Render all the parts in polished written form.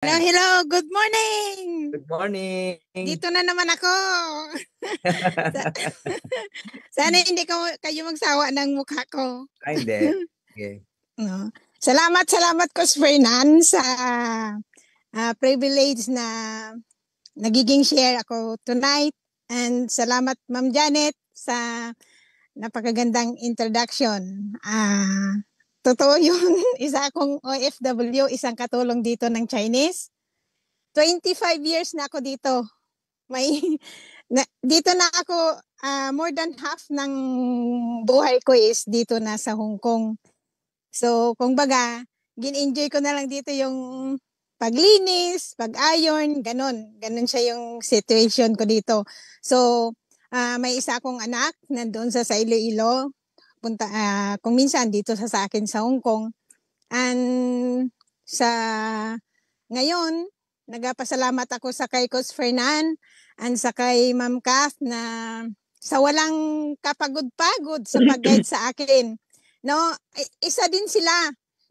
Hello, Yan. hello. Good morning. Good morning. Dito na naman ako. Sana hindi kayo magsawa ng mukha ko. Hindi. Okay. No. Salamat Coach Fernan sa privilege na nagiging share ako tonight. And salamat Ma'am Janet sa napakagandang introduction. Totoo yun. Isa akong OFW, isang katulong dito ng Chinese. 25 years na ako dito. Dito na ako, more than half ng buhay ko is dito na sa Hong Kong. So, kung baga, gin-enjoy ko na lang dito yung paglinis, pag-iron, ganun. Ganun siya yung situation ko dito. So, may isa akong anak nandoon sa Iloilo. Kung minsan dito sa akin sa Hong Kong. And ngayon, nagpasalamat ako sa kay Coach Fernan and sa kay Ma'am Kath na sa walang kapagod-pagod sa pag-guide sa akin. No, isa din sila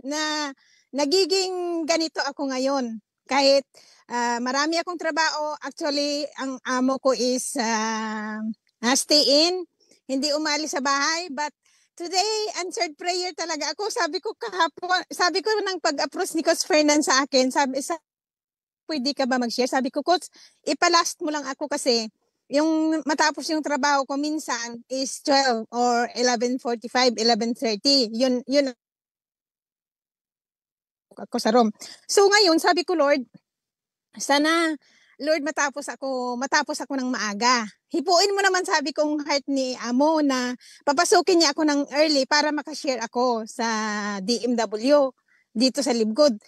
na nagiging ganito ako ngayon. Kahit marami akong trabaho, actually ang amo ko is stay in, hindi umalis sa bahay, but today, answered prayer talaga ako. Sabi ko kahapon, sabi ko nang pag-approach ni Coach Fernan sa akin, pwede ka ba mag-share? Sabi ko, Coach, ipalast mo lang ako kasi yung matapos yung trabaho ko minsan is 12 or 11:45, 11:30. Yun ako sa room. So ngayon, sabi ko, Lord, sana Lord, matapos ako ng maaga. Hipuin mo naman, sabi kong heart ni Amo na papasukin niya ako ng early para makashare ako sa DMW dito sa Libgod.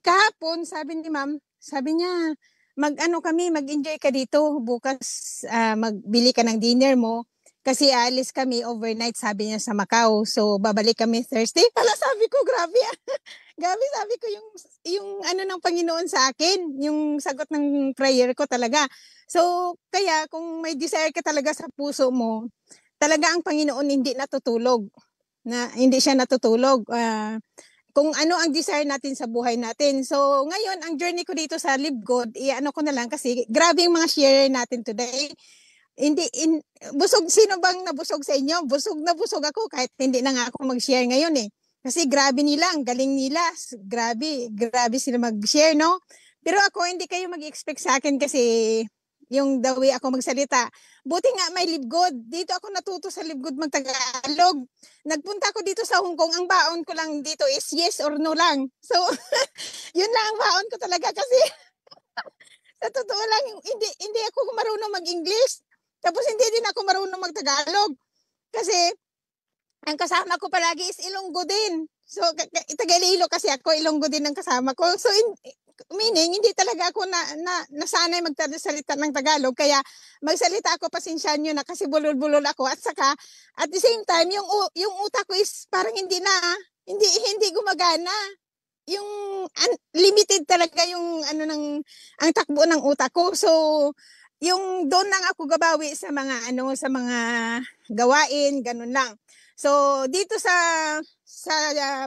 Kahapon, sabi ni Ma'am, sabi niya, mag-enjoy ka dito. Bukas, magbili ka ng dinner mo. Kasi aalis kami overnight, sabi niya sa Macau. So, babalik kami Thursday. Pala, sabi ko, grabe. Grabe, sabi ko yung ng Panginoon sa akin, yung sagot ng prayer ko talaga. So, kaya kung may desire ka talaga sa puso mo, talaga ang Panginoon hindi siya natutulog. Kung ano ang desire natin sa buhay natin. So, ngayon, ang journey ko dito sa Live God, ko na lang kasi grabe yung mga share natin today. Busog, sino bang nabusog sa inyo? Busog na busog ako kahit hindi na nga ako mag-share ngayon eh. Kasi grabe nila, ang galing nila. Grabe sila mag-share, no? Pero ako, hindi kayo mag-expect sa akin kasi yung the way ako magsalita. Buti nga may Libgod. Dito ako natuto sa Libgod mag-Tagalog. Nagpunta ako dito sa Hong Kong. Ang baon ko lang dito is yes or no lang. So, yun lang ang baon ko talaga kasi sa totoo lang, hindi ako marunong mag-English. Tapos hindi din ako marunong mag-Tagalog. Kasi ang kasama ko palagi is Ilonggo din. So, Tagalilo kasi ako, Ilonggo din ang kasama ko. So, meaning, hindi talaga ako nasanay magsalita ng Tagalog. Kaya, magsalita ako, pasensyahan nyo na kasi bulol-bulol ako. At saka, at the same time, yung utak ko is parang hindi gumagana. Yung limited talaga yung ang takbo ng utak ko. So, yung doon lang ako gabawi sa mga gawain, ganun lang. So, dito sa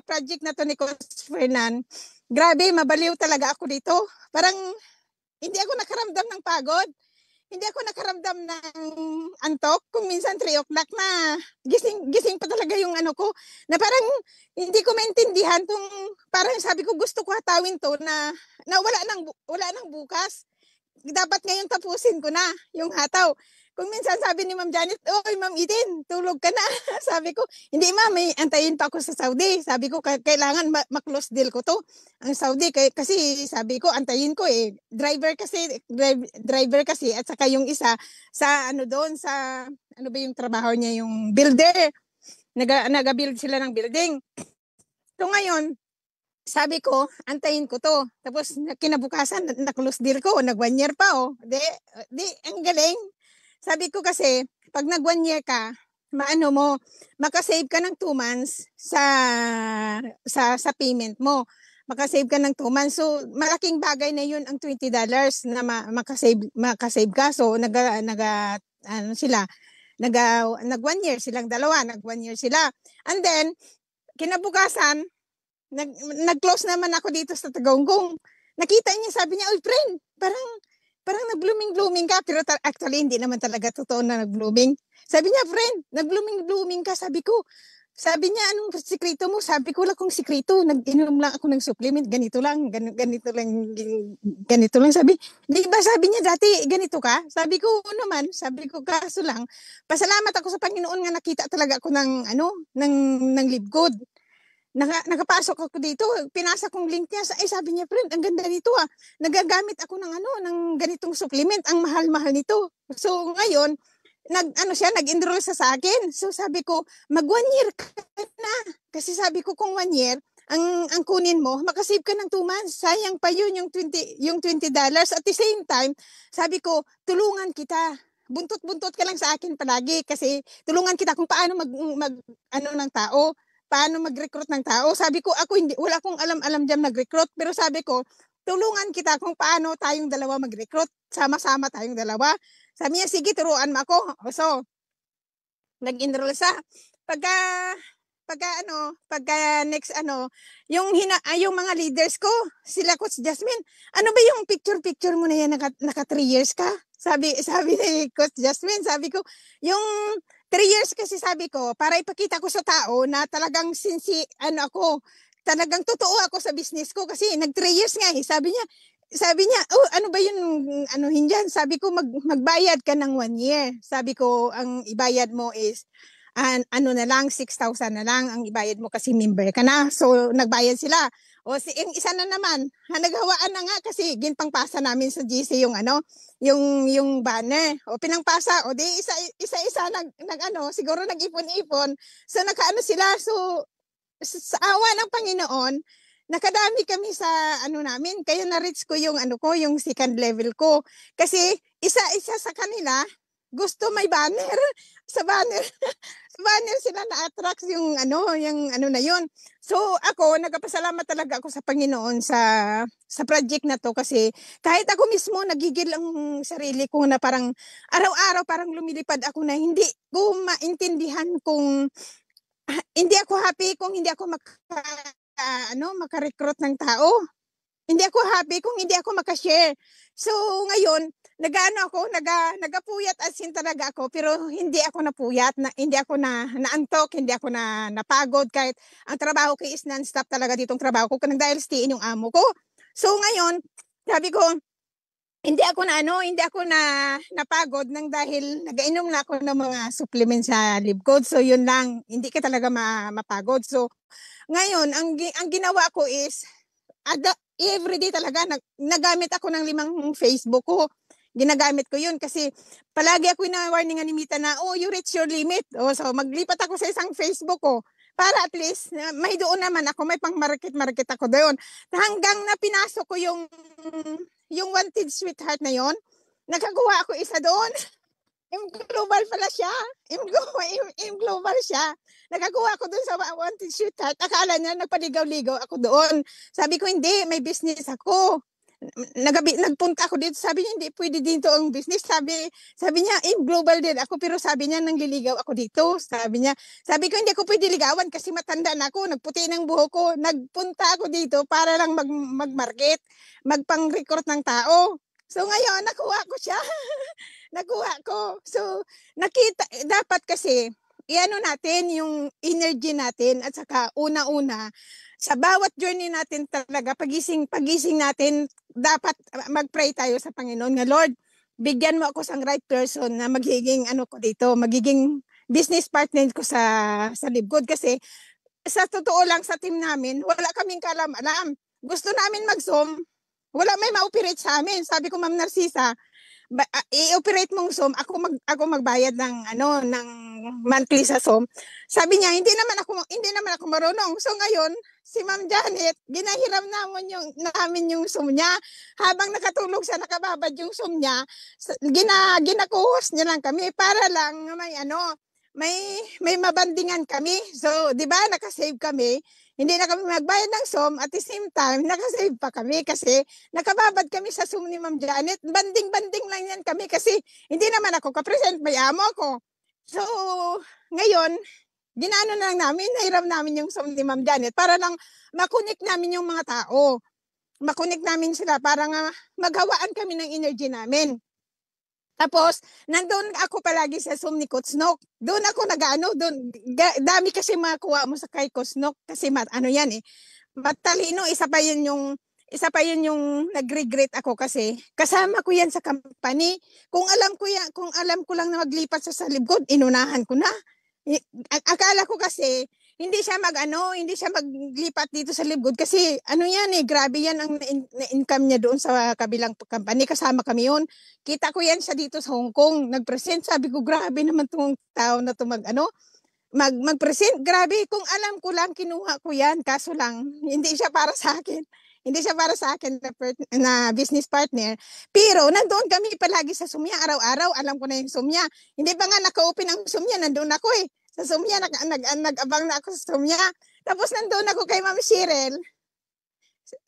project na to ni Coach Fernan, grabe, mabaliw talaga ako dito. Parang, hindi ako nakaramdam ng pagod. Hindi ako nakaramdam ng antok. Kung minsan 3 o'clock na, gising pa talaga yung ko. Na parang, hindi ko maintindihan kung, parang sabi ko, gusto ko hatawin to na wala nang bukas. Dapat ngayon tapusin ko na yung hataw. Kung minsan sabi ni Ma'am Janet, oy Ma'am Eden, tulog ka na. Sabi ko, hindi ma'am, may antayin pa ako sa Saudi. Sabi ko, kailangan ma-close deal ko to. Ang Saudi, kasi sabi ko, antayin ko eh. Driver kasi, at saka yung isa, sa doon, sa, ba yung trabaho niya, yung builder. Nag-build sila ng building. So ngayon, sabi ko, antayin ko to. Tapos kinabukasan, na-close deal ko, nag 1 year pa oh. Di, ang galing. Sabi ko kasi, pag nag 1 year ka, makasave ka ng 2 months sa payment mo. Makasave ka ng 2 months. So, malaking bagay na yun ang $20 na makasave ka. So, nag 1 year silang dalawa, nag 1 year sila. And then, kinabukasan, nag-close naman ako dito sa Tagonggong. nakita niya, sabi niya, "Uy, friend, parang nag-blooming ka." Pero actually, hindi naman talaga totoo na nag-blooming. Sabi niya, "Friend, nag-blooming ka." Sabi niya, "Anong sikreto mo?" Sabi ko, "Wala kong sikreto. Nag-inom lang ako ng supplement. Ganito lang, ganito lang." Sabi, "Di ba sabi niya dati, ganito ka?" Sabi ko, "Oo naman." Sabi ko, "Kaso lang, pasalamat ako sa Panginoon nga nakita talaga ako ng live good. Nakapasok ako dito, pinasa kong link niya, sabi niya, friend, ang ganda nito ah. Nagagamit ako ng ganitong supplement, ang mahal-mahal nito." So ngayon, nag-enroll sa akin. So sabi ko, mag 1 year ka na. Kasi sabi ko, kung 1 year, ang kunin mo, makasave ka ng 2 months. Sayang pa yun, yung $20. At the same time, sabi ko, tulungan kita. Buntot-buntot ka lang sa akin palagi kasi tulungan kita kung paano ng tao, paano mag-recruit ng tao. Sabi ko, wala akong alam-alam dyan mag-recruit, pero sabi ko, tulungan kita kung paano tayong dalawa mag-recruit. Sama-sama tayong dalawa. Sabi niya, sige, turuan mo ako. So, nag-enroll sa pagka next yung mga leaders ko, sila Coach Jasmine, ano ba yung picture mo na yan, naka 3 years ka? Sabi ni Coach Jasmine, sabi ko, yung 3 years kasi, sabi ko, para ipakita ko sa tao na talagang talagang totoo ako sa business ko kasi nag 3 years nga eh. Sabi niya, "Oh, ano ba yun, hindiyan?" Sabi ko, magbayad ka ng 1 year. Sabi ko, ang ibayad mo is, na lang, 6,000 na lang ang ibayad mo kasi member ka na. So, nagbayad sila. O, yung isa na naman, naghawaan na nga kasi ginpangpasa namin sa GC yung banner. O, pinangpasa. O, di isa-isa siguro nag-ipon-ipon. So, nakaano sila. So, sa awa ng Panginoon, nakadami kami sa namin, kaya na-reach ko yung yung second level ko. Kasi isa-isa sa kanila gusto may banner. Sa banner sa banner sila na-attract yung na yun. So ako, nagpasalamat talaga ako sa Panginoon sa project na to kasi kahit ako mismo nagigil ang sarili ko na parang araw-araw parang lumilipad ako na hindi ko maintindihan kung hindi ako happy kung hindi ako maka-recruit ng tao. Hindi ako happy kung hindi ako maka-share. So ngayon, nagapuyat as in talaga ako, pero hindi ako napuyat, hindi ako naantok, hindi ako napagod kahit ang trabaho ko is non-stop talaga ditong trabaho ko kung dahil stay-in yung amo ko. So ngayon, sabi ko, hindi ako napagod nang dahil nagainom na ako ng mga supplements sa Libcode. So yun lang, hindi ka talaga mapagod. So ngayon, ang ginawa ko is everyday talaga nagamit ako ng 5 Facebook ko. Ginagamit ko yun kasi palagi ako na-warningan ni Mita na, "Oh, you reach your limit." So maglipat ako sa isang Facebook ko para at least may doon naman ako, may pang-market ako doon. Hanggang na pinasok ko yung Wanted Sweetheart na yon, nakakuha ako isa doon. Yung global pala siya. Yung global siya. Nakakuha ako doon sa Wanted Sweetheart. Akala niya nagpaligaw-ligaw ako doon. Sabi ko, hindi, may business ako. Nagpunta ako dito. Sabi niya, hindi pwede dito ang business. Sabi niya, global din ako. Pero sabi niya, nangliligaw ako dito. Sabi ko, hindi ako pwede ligawan kasi matanda na ako. Nagputi ng buhok ko. Nagpunta ako dito para lang mag-market, magpang-recruit ng tao. So ngayon, nakuha ko siya. Nakuha ko. So, dapat kasi, natin yung energy natin at saka una-una, sa bawat journey natin talaga, pagising natin, dapat mag-pray tayo sa Panginoon nga, Lord, bigyan mo ako sang right person na magiging magiging business partner ko sa Libgod kasi sa totoo lang sa team namin, wala kaming kalam-alam. Gusto namin mag-Zoom, wala may ma-operate sa amin. Sabi ko, Ma'am Narcisa, i-operate mong Zoom, ako magbayad ng monthly sa Zoom. Sabi niya, hindi naman ako marunong. So ngayon, si Ma'am Janet, ginahiram namin yung Zoom niya. Habang nakatulog siya, nakababad yung Zoom niya, ginakuhos niya lang kami para lang may mabandingan kami. So, di ba, nakasave kami. Hindi na kami magbayad ng Zoom, at the same time, nakasave pa kami kasi nakababad kami sa Zoom ni Ma'am Janet. Banding-banding lang yan kami kasi hindi naman ako ka-present, may amo ako. So, ngayon, nahiram namin yung Zoom ni Ma'am Janet para lang makunik namin yung mga tao. makunik namin sila para nga maghawaan kami ng energy namin. Tapos, nandun ako palagi sa Zoom ni Coach Nok. Doon ako nag-ano, doon, dami kasi makuha mo sa kay Coach Nok kasi ano yan eh. Matalino, isa pa yun yung nag-regret ako kasi kasama ko yan sa company. Kung alam ko lang na maglipat sa likod, inunahan ko na. Akala ko kasi hindi siya maglipat dito sa Libgod kasi ano yan eh, grabe yan ang na-income niya doon sa kabilang company. Kasama kami yun. Kita ko yan siya dito sa Hong Kong. Nag-present, sabi ko, grabe naman tong tao na to mag-present. Grabe, kung alam ko lang, kinuha ko yan. Kaso lang, hindi siya para sa akin. Hindi siya para sa akin na business partner. Pero nandoon kami palagi sa Sumya, araw-araw. Alam ko na yung Sumya. Hindi pa nga naka-open ang Sumya, nandoon ako eh. Sa Sumya, nag-abang na ako sa Sumya. Tapos nandoon ako kay Ma'am Cheryl.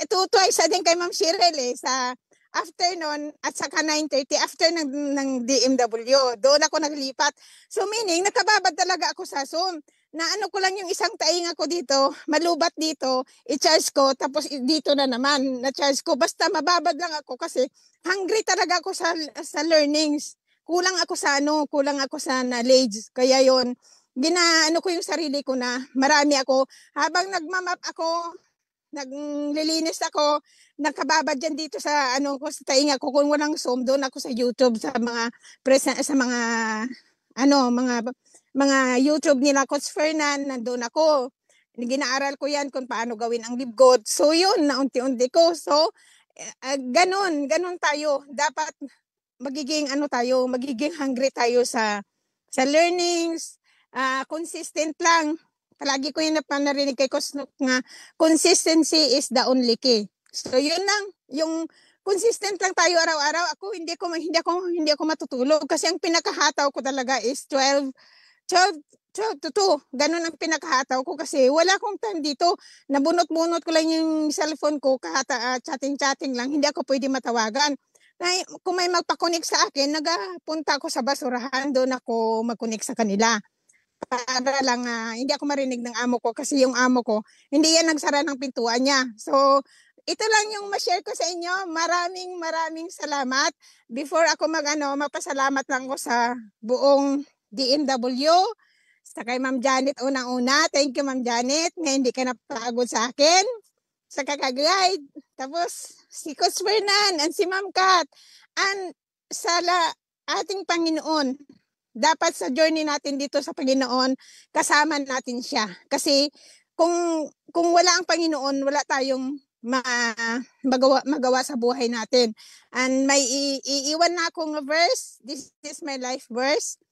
Twice din kay Ma'am Cheryl eh, sa afternoon at saka 9:30 after ng DMW. Doon ako naglipat. So meaning, nakababad talaga ako sa Zoom. Na ano ko lang yung isang tainga ko dito, malubat dito, i-charge ko, tapos dito na naman, na-charge ko. Basta mababad lang ako kasi hungry talaga ako sa learnings. Kulang ako sa knowledge. Kaya yon ginaano ko yung sarili ko na marami ako. Habang nagmamap ako, naglilinis ako, nakababad dyan dito sa sa tainga ko. Kung walang Zoom, doon ako sa YouTube, sa mga YouTube nila Coach Fernan, nandun ako. Ginaaral ko yan kung paano gawin ang libgod. So yun, naunti-unti ko. So, ganun tayo. Dapat magiging hungry tayo sa learnings, consistent lang. Palagi ko yung narinig kay Coach Nok nga, consistency is the only key. So yun lang, yung consistent lang tayo araw-araw. Ako hindi ako matutulog kasi ang pinakahataw ko talaga is 12 to 2. Ganun ang pinakahataw ko kasi wala akong time dito. Nabunot-bunot ko lang yung cellphone ko, chatting lang. Hindi ako pwede matawagan. Kung may magpakunik sa akin, nagapunta ako sa basurahan, doon ako magkunik sa kanila. Para lang hindi ako marinig ng amo ko kasi yung amo ko, hindi yan nagsara ng pintuan niya. So, ito lang yung ma-share ko sa inyo. Maraming salamat. Before ako mapasalamat lang ko sa buong DMW, sa kay Ma'am Janet unang-una. Thank you Ma'am Janet, na hindi ka napagod sa akin, sa kakaguide. Tapos si Coach Fernan and si Ma'am Kat. And sa ating Panginoon, dapat sa journey natin dito sa Panginoon, kasama natin siya. Kasi kung wala ang Panginoon, wala tayong magawa sa buhay natin. And may iiwan na akong verse. This is my life verse.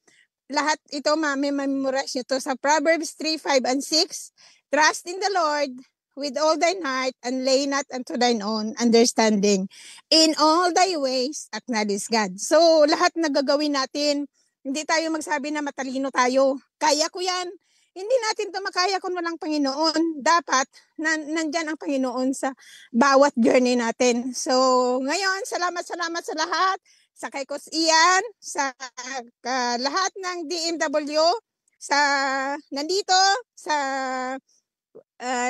Lahat ito, memorize nyo to sa Proverbs 3:5 and 6. Trust in the Lord with all thine heart and lay not unto thine own understanding. In all thy ways, acknowledge God. So, lahat na gagawin natin, hindi tayo magsabi na matalino tayo. Kaya ko yan. Hindi natin ito makaya kung walang Panginoon. Dapat, nandyan ang Panginoon sa bawat journey natin. So, ngayon, salamat sa lahat. Sa kay Coach Ian, sa lahat ng DMW, sa nandito, sa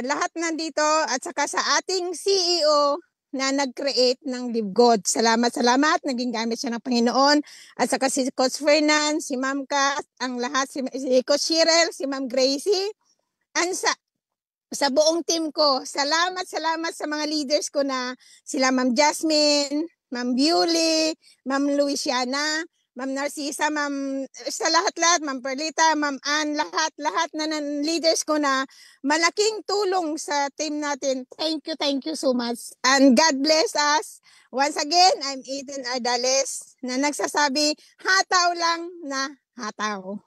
lahat nandito, at saka sa ating CEO na nag-create ng Libgod. Salamat. Naging gamit siya ng Panginoon. At saka si Coach Fernan, si Ma'am Kat, ang lahat, si Coach Cheryl, si Ma'am Gracie, and sa buong team ko. Salamat sa mga leaders ko na sila Ma'am Jasmine, Ma'am Bewley, Ma'am Luisiana, Ma'am Narcisa, sa lahat, Ma'am Perlita, Ma'am Ann, lahat na leaders ko na malaking tulong sa team natin. Thank you so much. And God bless us. Once again, I'm Eden Ardales na nagsasabi, hataw lang na hataw.